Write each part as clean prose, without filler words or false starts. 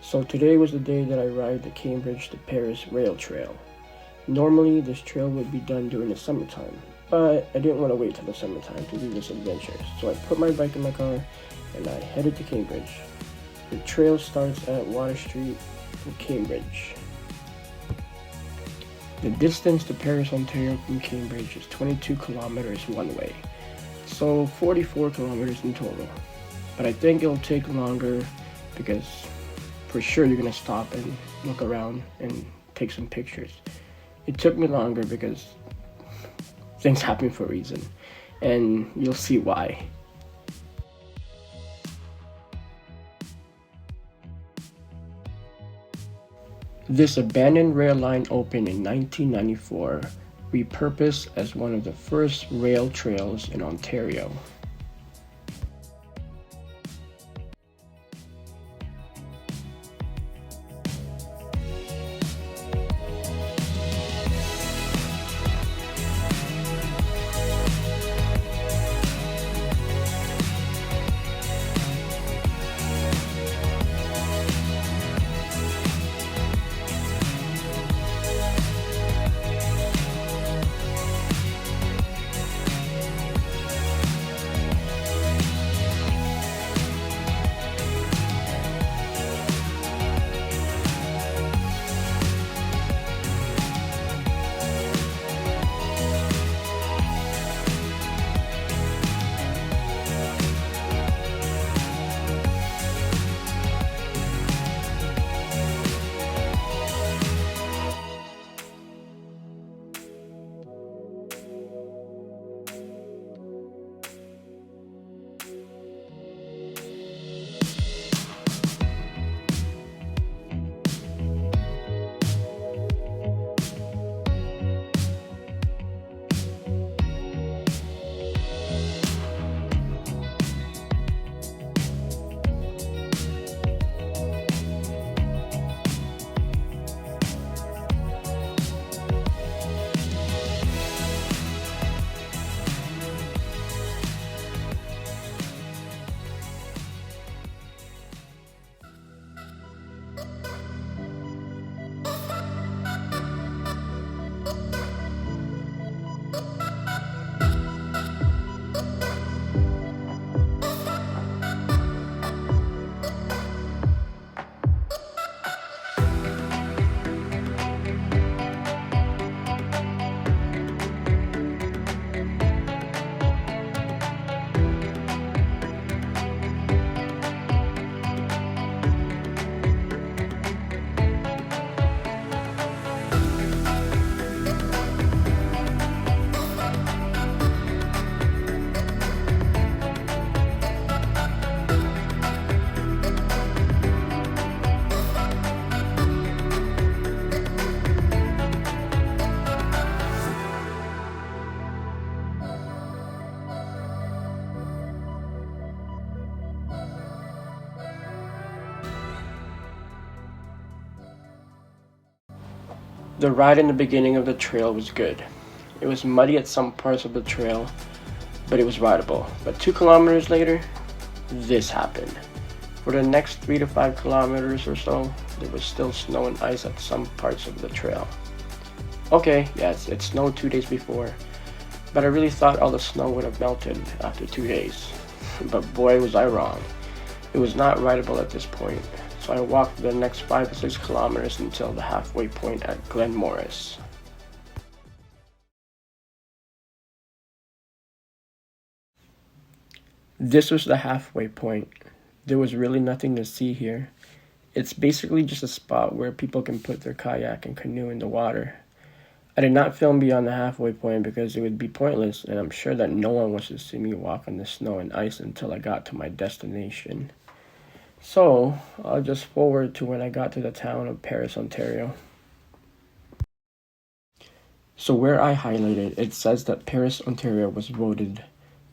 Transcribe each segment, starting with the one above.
So today was the day that I ride the Cambridge to Paris rail trail. Normally this trail would be done during the summertime, but I didn't want to wait till the summertime to do this adventure, so I put my bike in my car and I headed to Cambridge. The trail starts at Water Street in Cambridge. The distance to Paris, Ontario from Cambridge is 22 kilometers one way, so 44 kilometers in total. But I think it'll take longer because for sure you're gonna stop and look around and take some pictures. It took me longer because things happen for a reason, and you'll see why. This abandoned rail line opened in 1994, repurposed as one of the first rail trails in Ontario. The ride in the beginning of the trail was good. It was muddy at some parts of the trail, but it was rideable. But 2 kilometers later, this happened. For the next 3 to 5 kilometers or so, there was still snow and ice at some parts of the trail. Okay, yes, it snowed 2 days before, but I really thought all the snow would have melted after 2 days. But boy was I wrong. It was not rideable at this point. So I walked the next 5 to 6 kilometers until the halfway point at Glen Morris. This was the halfway point. There was really nothing to see here. It's basically just a spot where people can put their kayak and canoe in the water. I did not film beyond the halfway point because it would be pointless, and I'm sure that no one wants to see me walk on the snow and ice until I got to my destination. So, I'll just forward to when I got to the town of Paris, Ontario. So where I highlighted, it says that Paris, Ontario was voted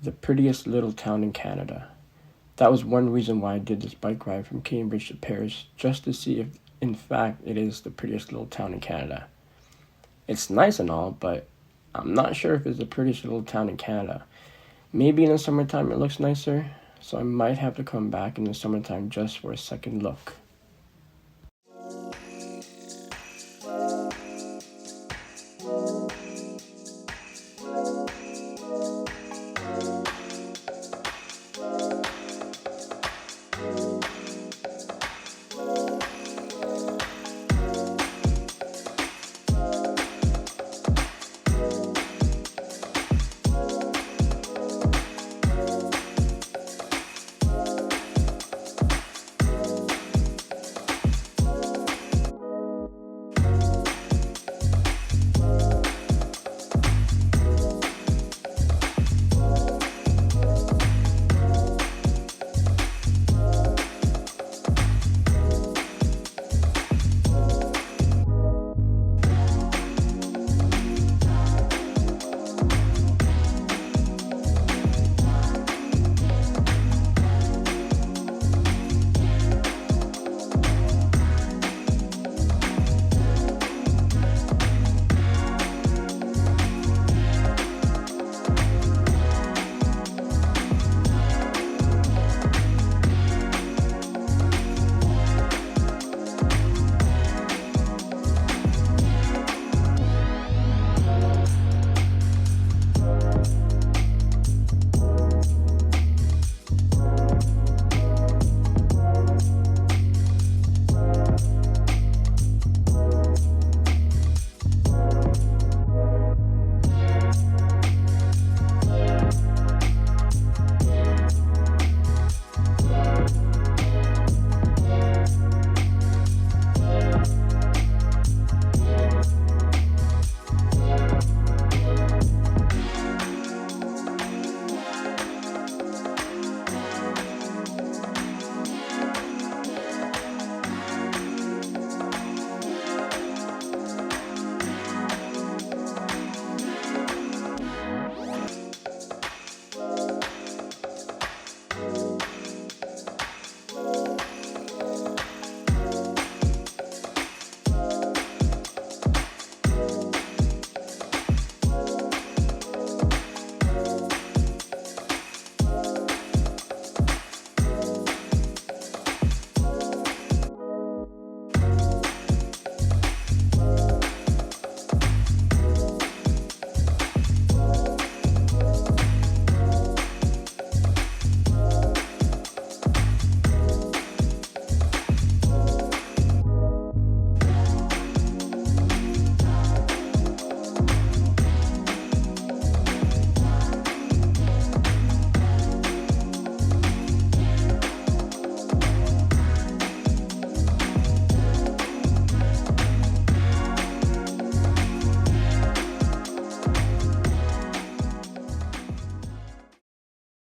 the prettiest little town in Canada. That was one reason why I did this bike ride from Cambridge to Paris, just to see if, in fact, it is the prettiest little town in Canada. It's nice and all, but I'm not sure if it's the prettiest little town in Canada. Maybe in the summertime it looks nicer, so I might have to come back in the summertime just for a second look.